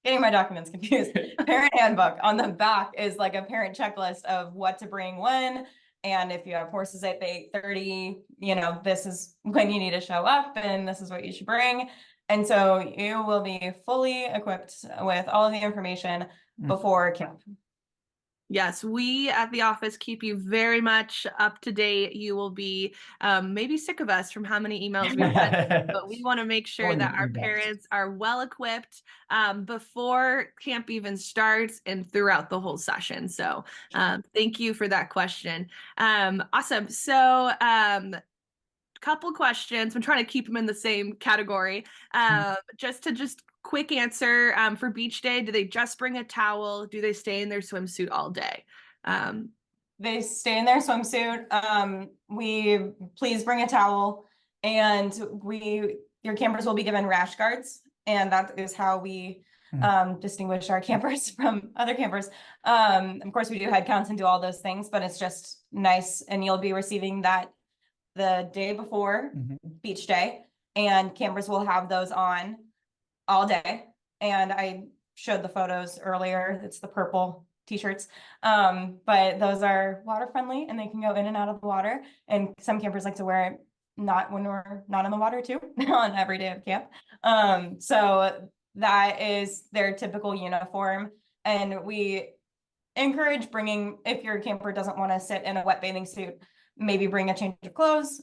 Getting my documents confused. Parent handbook. On the back is like a parent checklist of what to bring when, and if you have horses at 8:30, this is when you need to show up, and this is what you should bring. And so you will be fully equipped with all of the information before camp. Yes, we at the office keep you very much up to date. You will be maybe sick of us from how many emails we've had, but we want to make sure that our parents are well equipped before camp even starts and throughout the whole session. So thank you for that question. Awesome. So couple questions. I'm trying to keep them in the same category. Just quick answer for beach day. Do they just bring a towel? Do they stay in their swimsuit all day? they stay in their swimsuit. We please bring a towel, and your campers will be given rash guards, and that is how we distinguish our campers from other campers. Of course, we do head counts and do all those things, but it's just nice, and you'll be receiving that the day before beach day, and campers will have those on all day. And I showed the photos earlier. It's the purple t-shirts, but those are water friendly and they can go in and out of the water, and some campers like to wear it not when we're not in the water too, on every day of camp. So that is their typical uniform, and we encourage bringing, if your camper doesn't want to sit in a wet bathing suit, maybe bring a change of clothes.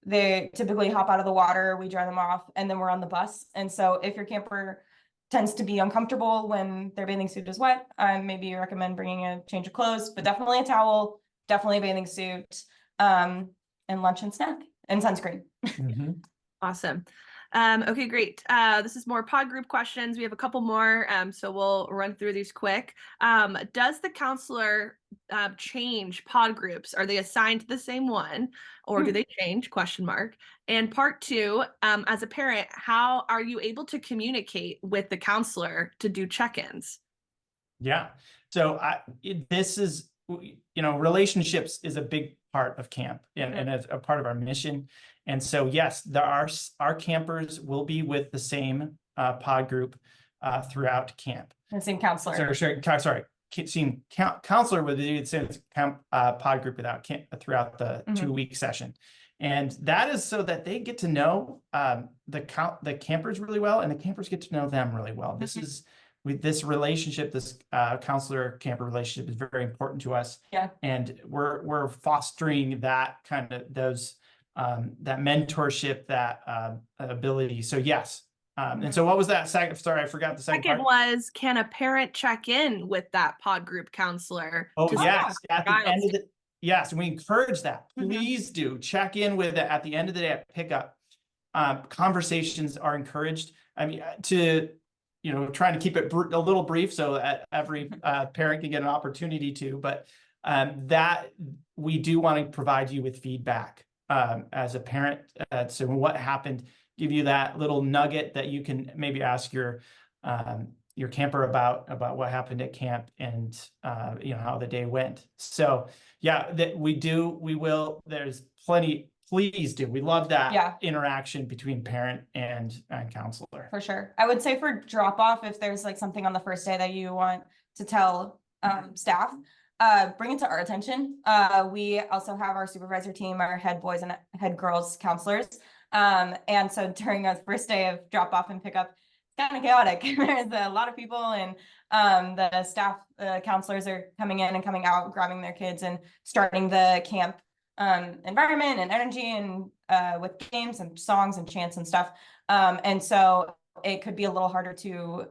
They typically hop out of the water, we dry them off, and then we're on the bus. And so if your camper tends to be uncomfortable when their bathing suit is wet, maybe you recommend bringing a change of clothes, but definitely a towel, definitely a bathing suit, and lunch and snack and sunscreen. Awesome. Okay, great. This is more pod group questions. We have a couple more, so we'll run through these quick. Does the counselor change pod groups? Are they assigned to the same one, or do they change? Question mark. And part two, as a parent, how are you able to communicate with the counselor to do check-ins? Yeah. So this is, relationships is a big part of camp, and it's a part of our mission. And so, yes, our campers will be with the same pod group throughout camp. The same counselor. Sorry. Same counselor would do the same camp pod group throughout the 2-week session. And that is so that they get to know the campers really well, and the campers get to know them really well. This relationship, this counselor camper relationship is very important to us. Yeah. And we're fostering that kind of that mentorship, that ability. So yes. And so what was that second? Sorry, I forgot the second part. Was, can a parent check in with that pod group counselor? Oh, yes. At the end of yes, and we encourage that. Please do check in with it at the end of the day at pickup. Conversations are encouraged. I mean, trying to keep it a little brief so that every parent can get an opportunity to, but that we do want to provide you with feedback as a parent. So what happened, give you that little nugget that you can maybe ask your camper about what happened at camp, and how the day went. So yeah, that we will, there's plenty. Please do. We love that interaction between parent and counselor. For sure. I would say for drop off, if there's like something on the first day that you want to tell staff, bring it to our attention. We also have our supervisor team, our head boys and head girls counselors. And so during our first day of drop off and pickup, it's kind of chaotic. There's a lot of people, and the staff counselors are coming in and coming out, grabbing their kids and starting the camp environment and energy, and with games and songs and chants and stuff. And so it could be a little harder to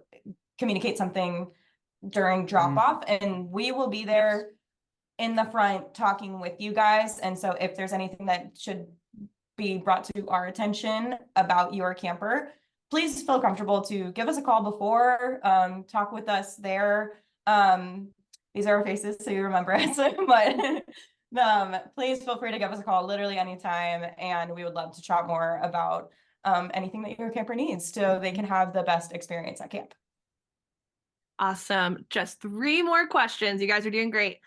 communicate something during drop off, and we will be there in the front talking with you guys. And so if there's anything that should be brought to our attention about your camper, please feel comfortable to give us a call before, talk with us there. These are our faces, so you remember us, but please feel free to give us a call literally anytime, and we would love to chat more about anything that your camper needs so they can have the best experience at camp. Awesome. Just 3 more questions. You guys are doing great.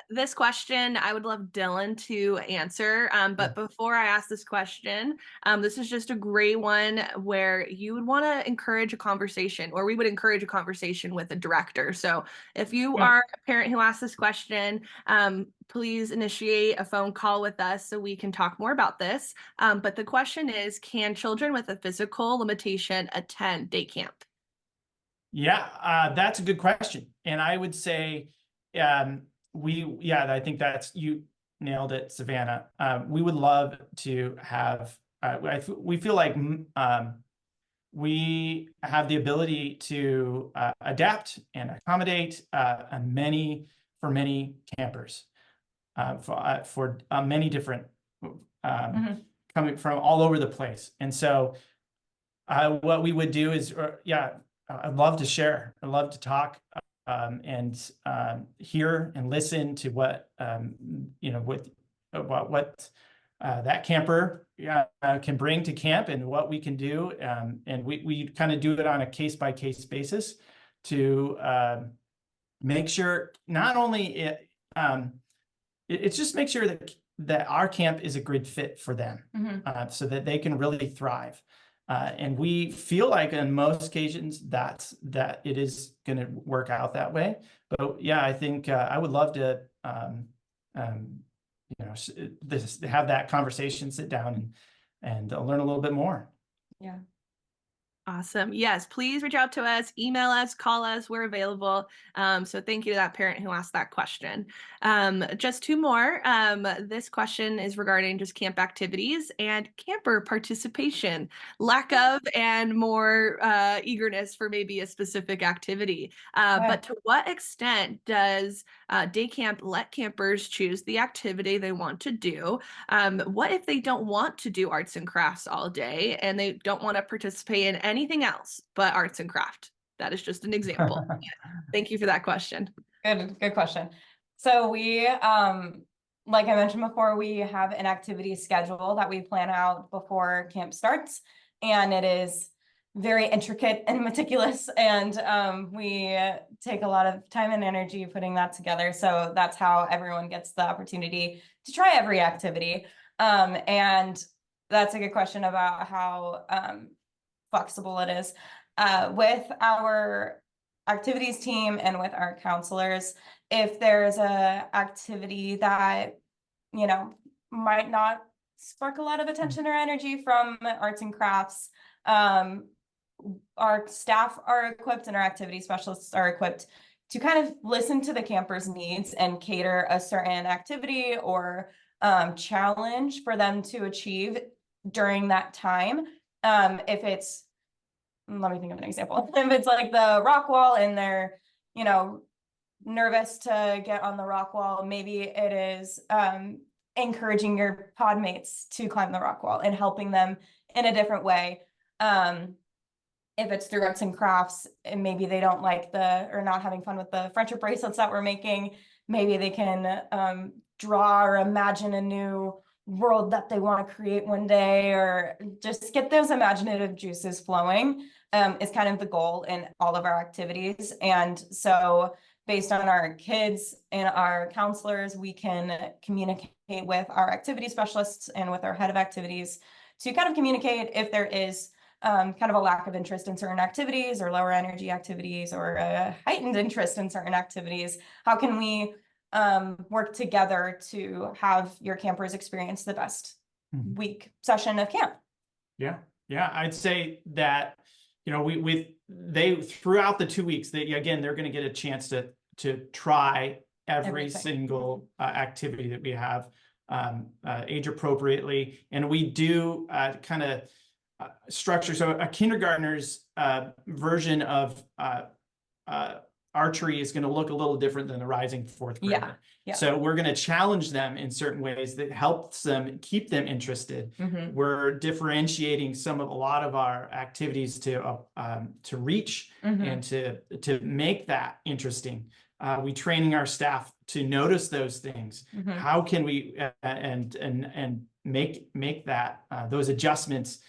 This question I would love Dylan to answer. But before I ask this question, this is just a great one where you would want to encourage a conversation, or we would encourage a conversation with a director. So if you are a parent who asks this question, please initiate a phone call with us so we can talk more about this. But the question is, can children with a physical limitation attend day camp? Yeah, that's a good question. And I would say, I think you nailed it, Savannah. We would love to have, we feel like we have the ability to adapt and accommodate for many campers, for many different, coming from all over the place. And so what we would do is, I'd love to share. I'd love to talk and hear and listen to what what that camper can bring to camp and what we can do. And we kind of do it on a case-by-case basis to make sure not only it's just make sure that our camp is a good fit for them, so that they can really thrive. And we feel like on most occasions that it is going to work out that way. But yeah, I think I would love to have that conversation, sit down and learn a little bit more. Yeah. Awesome. Yes, please reach out to us, email us, call us. We're available. So thank you to that parent who asked that question. Just two more. This question is regarding just camp activities and camper participation, lack of and more eagerness for maybe a specific activity. But to what extent does day camp let campers choose the activity they want to do? What if they don't want to do arts and crafts all day and they don't want to participate in anything else but arts and craft? That is just an example. Thank you for that question. Good question. So we, like I mentioned before, we have an activity schedule that we plan out before camp starts, and it is very intricate and meticulous, and we take a lot of time and energy putting that together. So that's how everyone gets the opportunity to try every activity. And that's a good question about how flexible it is. With our activities team and with our counselors, if there's a activity that, you know, might not spark a lot of attention or energy from arts and crafts, our staff are equipped and our activity specialists are equipped to kind of listen to the campers' needs and cater a certain activity or challenge for them to achieve during that time. If it's, let me think of an example. If it's like the rock wall and they're, you know, nervous to get on the rock wall, maybe it is encouraging your pod mates to climb the rock wall and helping them in a different way. If it's through arts and crafts and maybe they don't like or not having fun with the friendship bracelets that we're making, maybe they can draw or imagine a new world that they want to create one day, or just get those imaginative juices flowing, is kind of the goal in all of our activities. And so based on our kids and our counselors, we can communicate with our activity specialists and with our head of activities to kind of communicate if there is kind of a lack of interest in certain activities or lower energy activities or a heightened interest in certain activities. How can we work together to have your campers experience the best week session of camp? Yeah, I'd say that, you know, they throughout the 2 weeks, they're going to get a chance to try every single activity that we have, age appropriately, and we do kind of structure. So a kindergartner's version of archery is going to look a little different than the rising fourth grader. Yeah. So we're going to challenge them in certain ways that helps them keep them interested. We're differentiating a lot of our activities to reach and to make that interesting. We training our staff to notice those things. How can we and make that those adjustments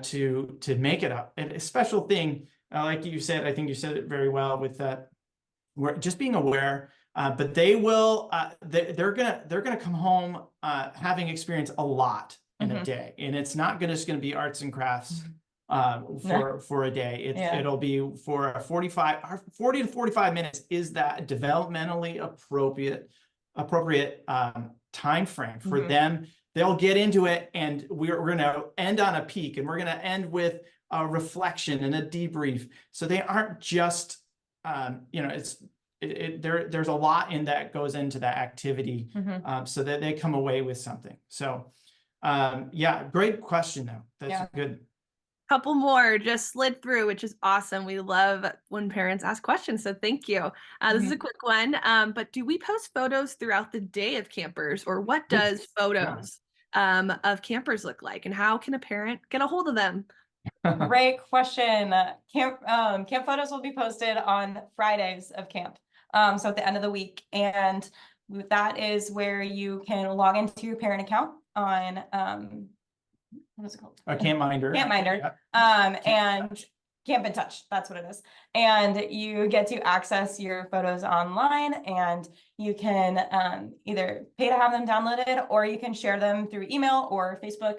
to make it a special thing? Like you said, I think you said it very well with that. We're just being aware, but they will. They're gonna come home having experienced a lot in a day, and it's not just gonna be arts and crafts for a day. It'll be for a 40 to 45 minutes is that developmentally appropriate time frame for them. They'll get into it, and we're going to end on a peak, and we're going to end with a reflection and a debrief. So they aren't just, there's a lot in that goes into that activity, so that they come away with something. So, great question though. That's good. Couple more just slid through, which is awesome. We love when parents ask questions, so thank you. This is a quick one, but do we post photos throughout the day of campers, or what does photos of campers look like, and how can a parent get a hold of them? Great question. Camp photos will be posted on Fridays of camp. So at the end of the week. And that is where you can log into your parent account on, what is it called? A Camp Minder. Camp Minder. Yeah. And Camp in Touch, that's what it is. And you get to access your photos online, and you can either pay to have them downloaded, or you can share them through email or Facebook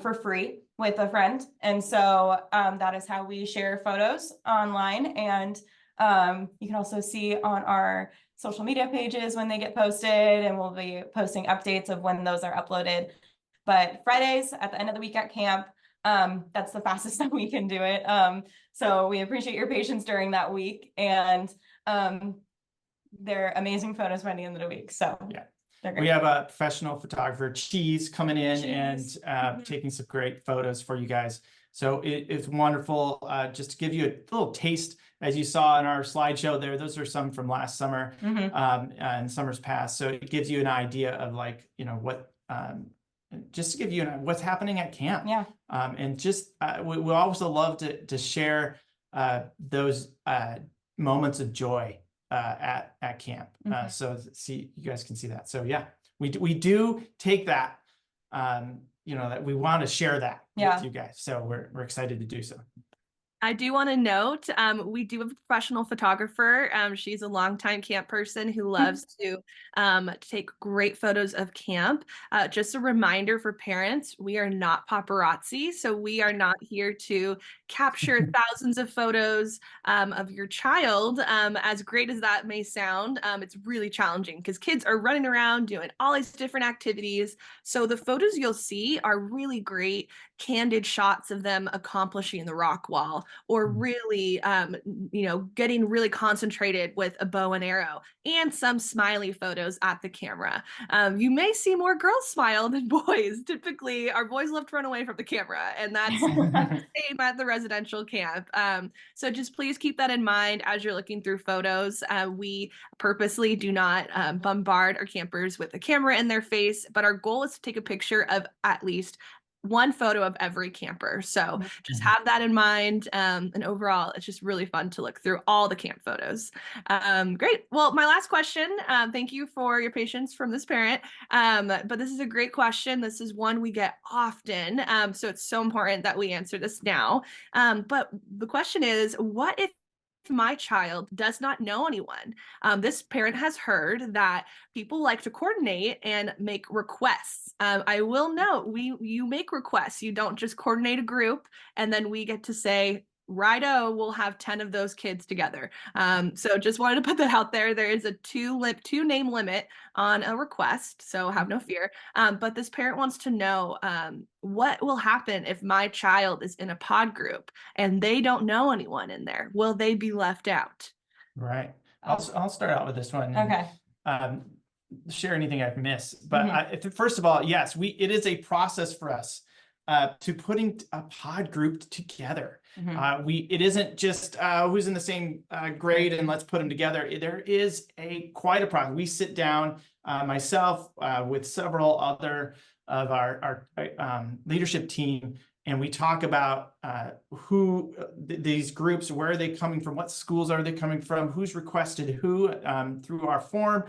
for free with a friend. And so that is how we share photos online. And you can also see on our social media pages when they get posted, and we'll be posting updates of when those are uploaded. But Fridays at the end of the week at camp, that's the fastest that we can do it. So we appreciate your patience during that week, and they're amazing photos by the end of the week. So yeah, they're great. We have a professional photographer, Cheese, coming in Cheese. and taking some great photos for you guys. So it's wonderful. Just to give you a little taste, as you saw in our slideshow there, those are some from last summer and summers past. So it gives you an idea of, like, you know, what, just to give you what's happening at camp. Yeah. And just we also love to share those moments of joy at camp. So you guys can see that. So yeah, we do take that, you know, that we want to share that with you guys. So we're excited to do so. I do want to note, we do have a professional photographer. She's a longtime camp person who loves to take great photos of camp. Just a reminder for parents, we are not paparazzi, so we are not here to capture thousands of photos of your child. As great as that may sound, it's really challenging because kids are running around doing all these different activities. So the photos you'll see are really great, candid shots of them accomplishing the rock wall, or really, you know, getting really concentrated with a bow and arrow, and some smiley photos at the camera. You may see more girls smile than boys. Typically, our boys love to run away from the camera, and that's the same at the residential camp. So just please keep that in mind as you're looking through photos. We purposely do not bombard our campers with a camera in their face, but our goal is to take a picture of at least one photo of every camper. So just have that in mind. And overall, it's just really fun to look through all the camp photos. Great. Well, my last question, thank you for your patience from this parent. But this is a great question. This is one we get often. So it's so important that we answer this now. But the question is, what if my child does not know anyone? This parent has heard that people like to coordinate and make requests. I will note, you make requests. You don't just coordinate a group and then we get to say, righto, we'll have 10 of those kids together. So just wanted to put that out there. There is a two name limit on a request, so have no fear. But this parent wants to know, what will happen if my child is in a pod group and they don't know anyone in there? Will they be left out? Right. I'll start out with this one. Okay. Share anything I've missed. But first of all, yes, it is a process for us to putting a pod group together. It isn't just who's in the same grade and let's put them together. There is quite a process. We sit down, myself with several other of our leadership team, and we talk about who these groups, where are they coming from, what schools are they coming from, who's requested who through our form,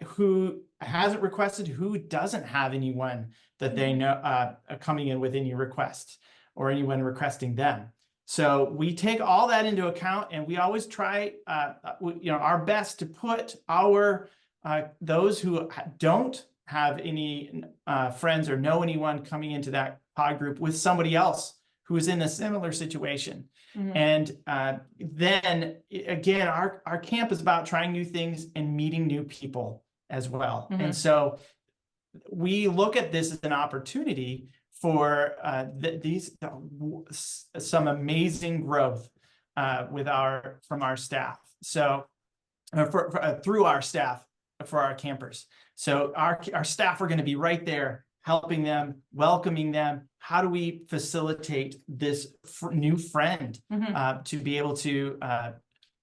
who hasn't requested, who doesn't have anyone that they know coming in with any requests or anyone requesting them. So we take all that into account, and we always try, our best to put those who don't have any friends or know anyone coming into that pod group with somebody else who is in a similar situation. And then again, our camp is about trying new things and meeting new people as well. And so we look at this as an opportunity for some amazing growth from our staff. So through our staff for our campers. So our staff are going to be right there, helping them, welcoming them. How do we facilitate this new friend to be able to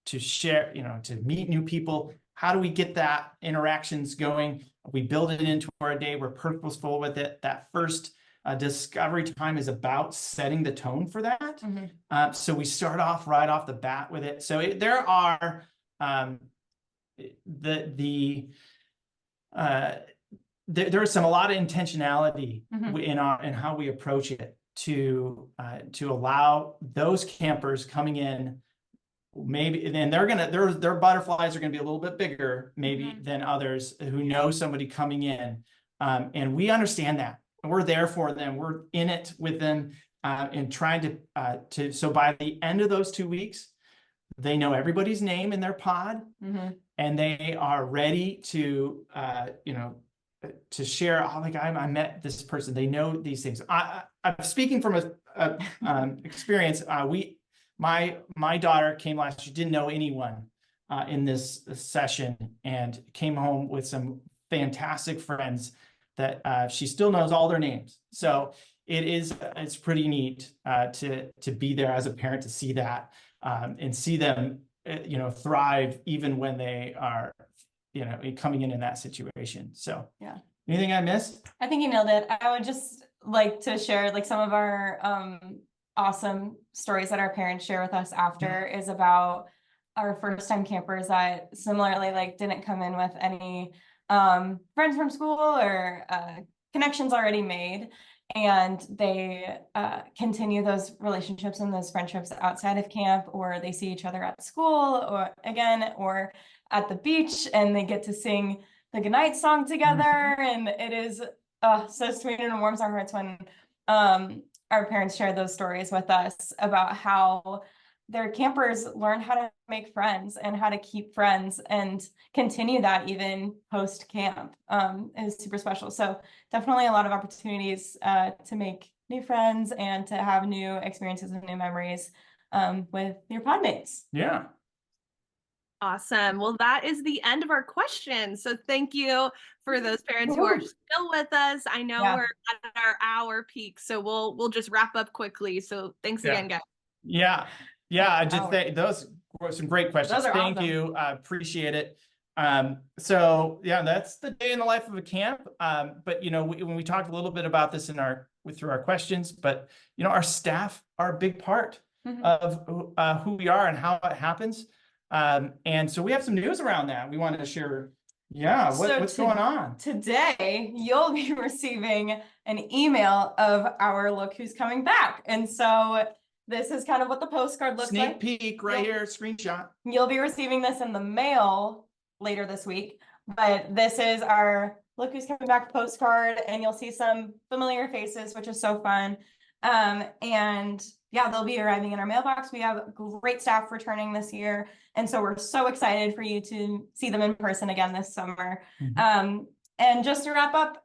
share, to meet new people? How do we get that interactions going? We build it into our day. We're purposeful with it. That first discovery time is about setting the tone for that. Mhm. So we start off right off the bat with it. So there are there is a lot of intentionality in how we approach it to allow those campers coming in, maybe, and their butterflies are gonna be a little bit bigger maybe than others who know somebody coming in, and we understand that, and we're there for them. We're in it with them, and trying to so by the end of those 2 weeks, they know everybody's name in their pod, and they are ready to to share. Oh, like I met this person. They know these things. I'm speaking from a experience. My daughter came last. She didn't know anyone in this session, and came home with some fantastic friends that she still knows all their names. So it's pretty neat to be there as a parent, to see that, and see them thrive even when they are coming in that situation. So yeah. Anything I missed? I think you nailed it. I would just like to share like some of our awesome stories that our parents share with us after is about our first time campers that similarly like didn't come in with any friends from school or connections already made, and they continue those relationships and those friendships outside of camp, or they see each other at school or again or at the beach, and they get to sing the goodnight song together. And it is so sweet, and it warms our hearts when our parents share those stories with us about how their campers learn how to make friends and how to keep friends and continue that even post camp. Is super special. So definitely a lot of opportunities to make new friends and to have new experiences and new memories with your pod mates. Yeah. Awesome. Well, that is the end of our questions. So thank you for those parents who are still with us. I know we're at our hour peak, so we'll just wrap up quickly. So thanks again, guys. Yeah. I just think those were some great questions. Thank awesome. you. I appreciate it. So yeah, that's the day in the life of a camp. But when we talked a little bit about this through our questions, but our staff are a big part of who we are and how it happens. And so we have some news around that we wanted to share. Yeah, what's going on? Today, you'll be receiving an email of our Look Who's Coming Back. And so this is kind of what the postcard looks like. Sneak peek right here, screenshot. You'll be receiving this in the mail later this week, but this is our Look Who's Coming Back postcard, and you'll see some familiar faces, which is so fun. And yeah, they'll be arriving in our mailbox. We have great staff returning this year, and so we're so excited for you to see them in person again this summer. And just to wrap up,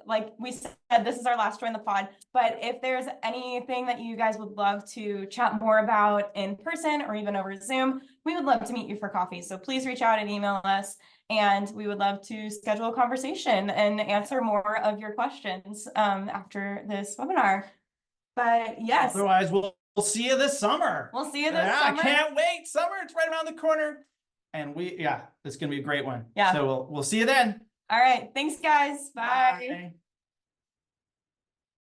like we said, this is our last Join the Pod, but if there's anything that you guys would love to chat more about in person or even over Zoom, we would love to meet you for coffee. So please reach out and email us, and we would love to schedule a conversation and answer more of your questions after this webinar. But yes. Otherwise, we'll see you this summer. We'll see you this summer. I can't wait. Summer, it's right around the corner. And it's gonna be a great one. Yeah. So we'll see you then. All right. Thanks, guys. Bye. Bye.